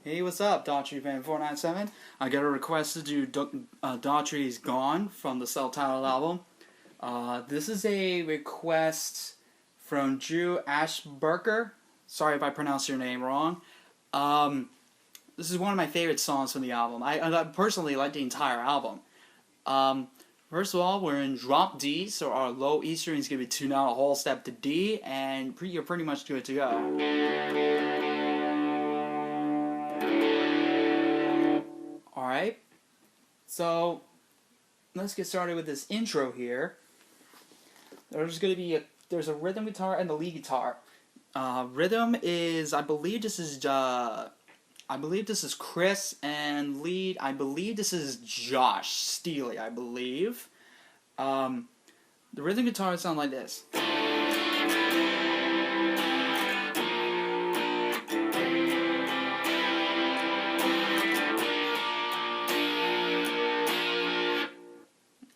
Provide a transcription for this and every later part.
Hey, what's up, Daughtry fan 497? I got a request to do Daughtry's Gone from the self-titled album. This is a request from Drew Ashbaucher. Sorry if I pronounced your name wrong. This is one of my favorite songs from the album. I personally like the entire album. First of all, we're in drop D, so our low E string is going to be tuned out a whole step to D, and you're pretty much good to go. Alright, so let's get started with this intro here. There's going to be there's a rhythm guitar and a lead guitar. Rhythm is, I believe this is Chris, and lead, I believe this is Josh Steely, I believe. The rhythm guitar sound like this.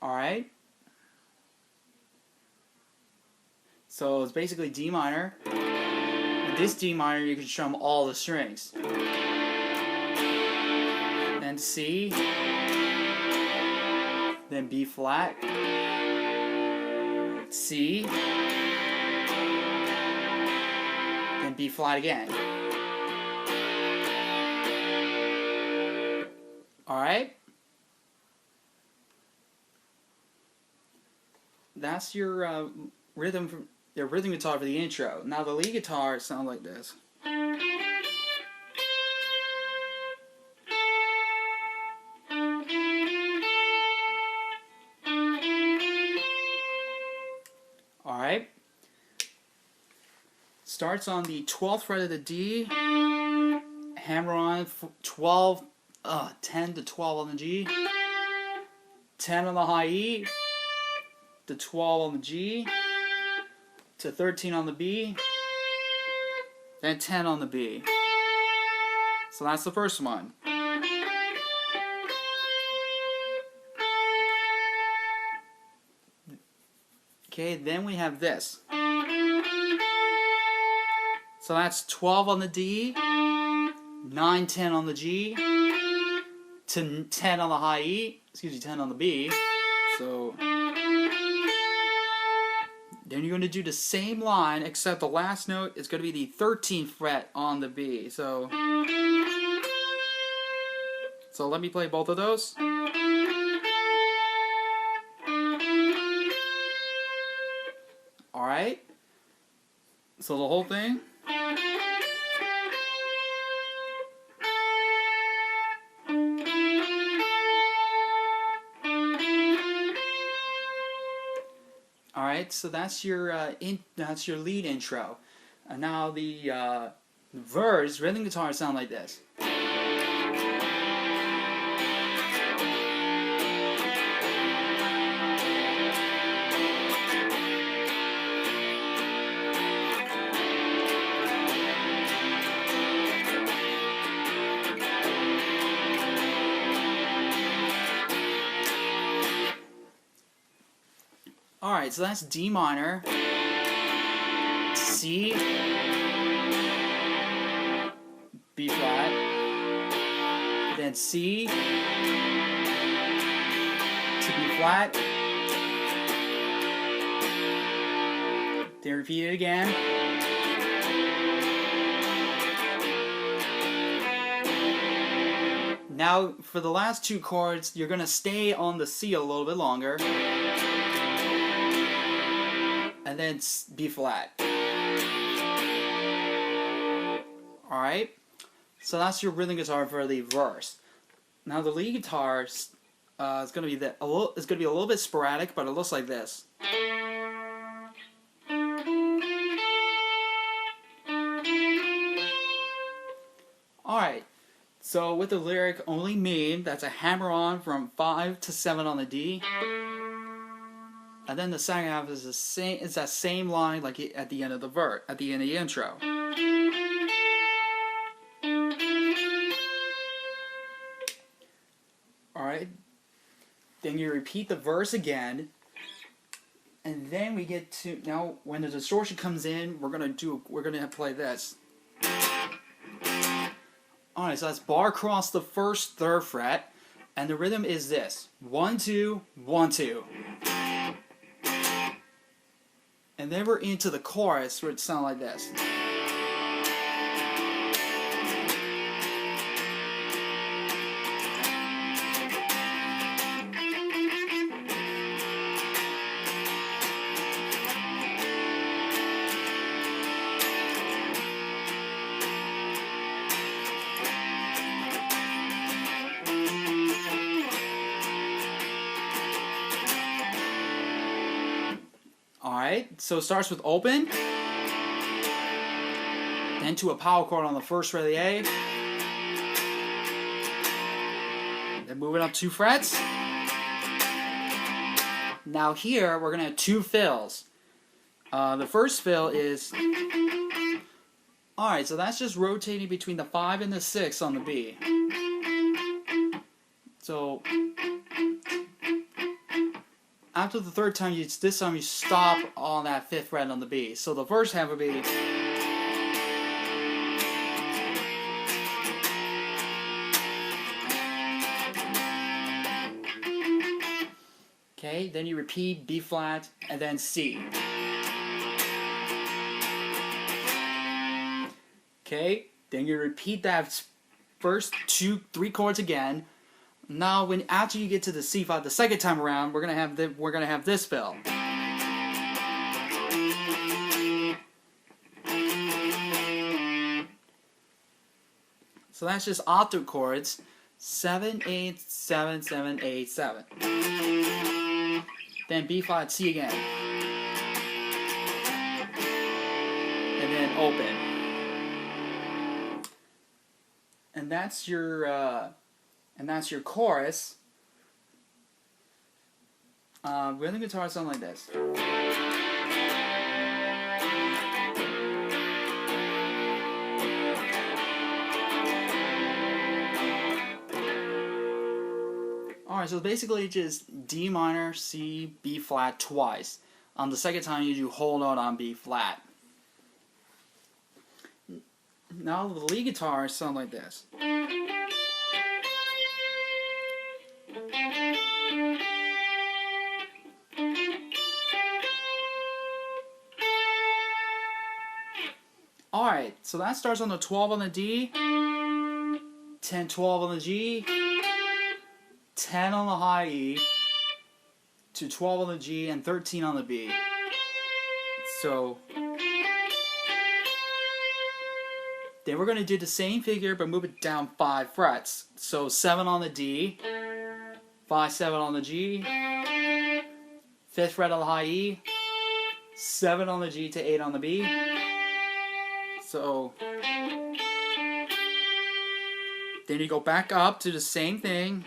Alright. So it's basically D minor. With this D minor, you can strum all the strings. Then C. Then B flat. C. Then B flat again. Alright? That's your rhythm guitar for the intro. Now the lead guitar sounds like this. Alright. Starts on the 12th fret of the D. Hammer on 10 to 12 on the G. 10 on the high E. To 12 on the G. To 13 on the B. Then 10 on the B. So that's the first one. Okay, then we have this. So that's 12 on the D, 9, 10 on the G, to 10 on the high E, 10 on the B. So then you're going to do the same line, except the last note is going to be the 13th fret on the B. So let me play both of those. Alright, so the whole thing. Alright, so that's your lead intro. And now the verse, rhythm guitar sound like this. Alright, so that's D minor, C, B flat, then C, to B flat, then repeat it again, now for the last two chords, you're going to stay on the C a little bit longer. And then B flat. Alright? So that's your rhythm guitar for the verse. Now the lead guitar is going to be a little bit sporadic, but it looks like this. Alright. So with the lyric only me, that's a hammer on from 5 to 7 on the D. And then the second half is the same. It's that same line like at the end of the intro. All right. Then you repeat the verse again, and then we get to now when the distortion comes in, we're gonna play this. Alright, so that's bar across the first third fret, and the rhythm is this: 1 2 1 2. And then we're into the chorus, where it sounds like this. Alright, so it starts with open, then to a power chord on the first fret of the A, then moving up 2 frets. Now here we're going to have 2 fills. The first fill is, alright, so that's just rotating between the 5 and the 6 on the B. So after the third time, this time you stop on that 5th fret on the B. So the first half would be, okay, then you repeat B flat and then C. Okay, then you repeat that first 2, 3 chords again. Now, after you get to the C5 the second time around, we're gonna have this fill. So that's just octave chords: 7 8 7 7 8 7. Then B flat C again, and then open. And that's your chorus. Rhythm guitar sound like this. Alright, so basically just D minor, C, B flat twice. On the second time you do whole note on B flat. Now the lead guitar sound like this. Alright, so that starts on the 12 on the D, 10, 12 on the G, 10 on the high E, to 12 on the G, and 13 on the B. So then we're going to do the same figure but move it down 5 frets. So 7 on the D, 5, 7 on the G, 5th fret on the high E, 7 on the G to 8 on the B. So then you go back up to the same thing,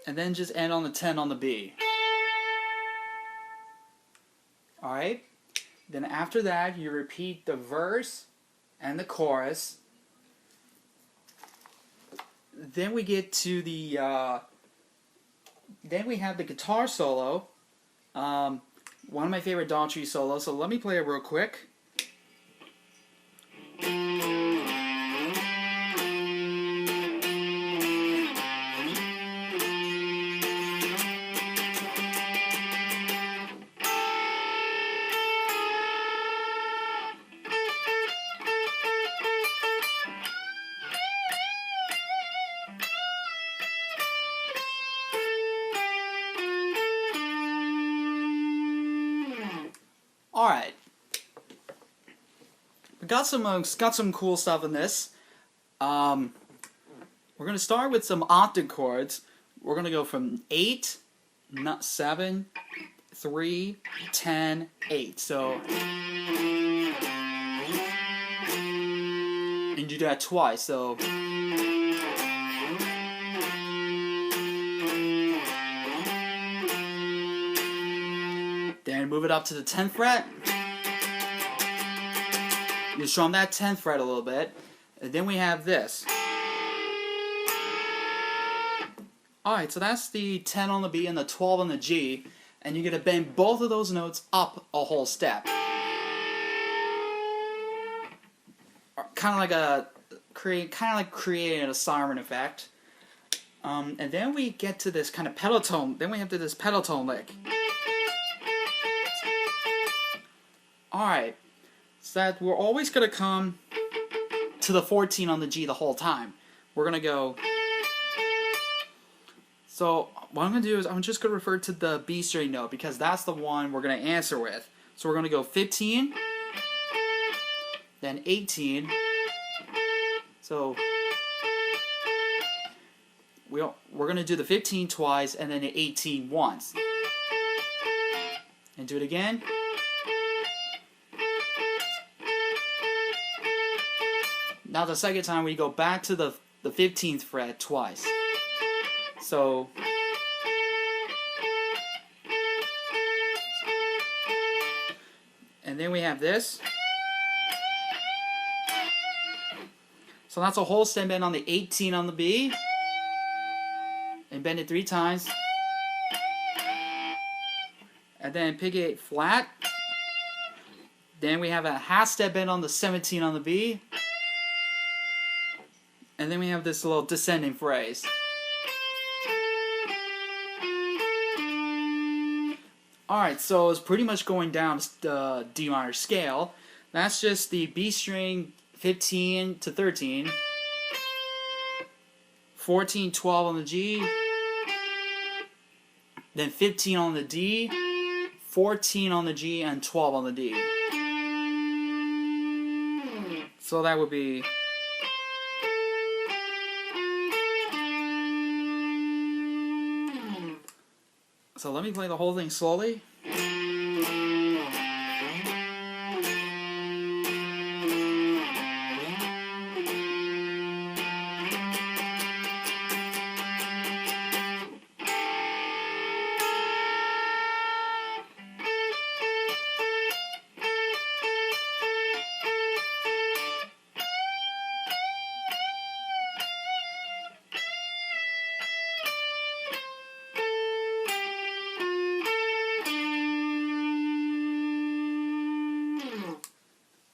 and then just end on the 10 on the B. Alright? Then after that, you repeat the verse and the chorus. Then we get to the, then we have the guitar solo. One of my favorite Daughtry solos, so let me play it real quick. Alright, we got some cool stuff in this. We're going to start with some octave chords. We're going to go from 8, 7, 3, 10, 8. So, and you do that twice. So, then move it up to the 10th fret. You strum that 10th fret a little bit. And then we have this. Alright, so that's the 10 on the B and the 12 on the G. And you're going to bend both of those notes up a whole step. kind of like creating a siren effect. And then we get to this kind of pedal tone. Then we have to this pedal tone lick. Alright, so that we're always going to come to the 14 on the G the whole time. We're going to go... So what I'm going to do is I'm just going to refer to the B string note because that's the one we're going to answer with. So we're going to go 15, then 18. So we're going to do the 15 twice and then the 18 once. And do it again. Now the second time we go back to the 15th fret twice. So and then we have this. So that's a whole stem bend on the 18 on the B. And bend it 3 times. And then pick it flat. Then we have a half step bend on the 17 on the B. And then we have this little descending phrase. Alright, so it's pretty much going down the D minor scale. That's just the B string 15 to 13, 14, 12 on the G, then 15 on the D, 14 on the G, and 12 on the D. So that would be... So let me play the whole thing slowly.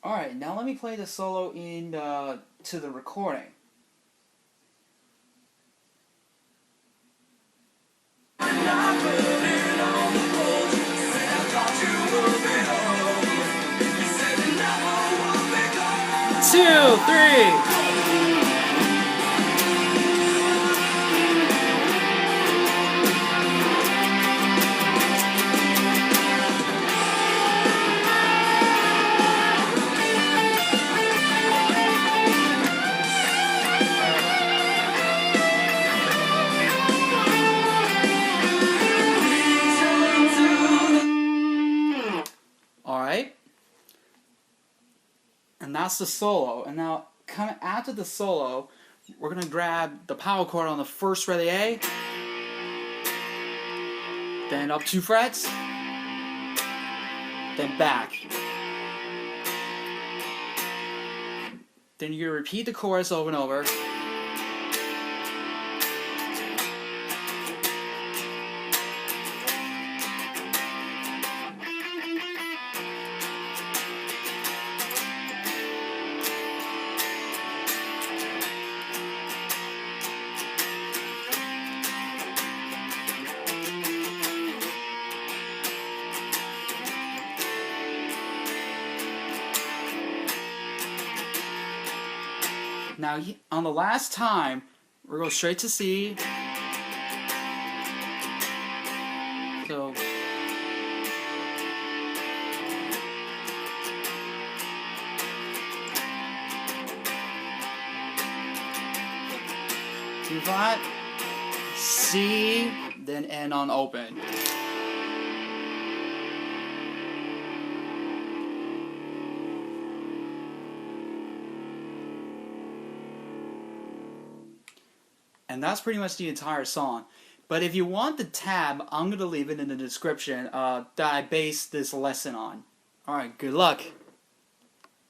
Alright, now let me play the solo in to the recording. Two, three. Alright, and that's the solo. And now, kind of after the solo, we're going to grab the power chord on the first fret of the A, then up 2 frets, then back. Then you're going to repeat the chorus over and over. Now, on the last time, we're going straight to C. So, D flat, C, then end on open. And that's pretty much the entire song. But if you want the tab, I'm going to leave it in the description that I based this lesson on. Alright, good luck.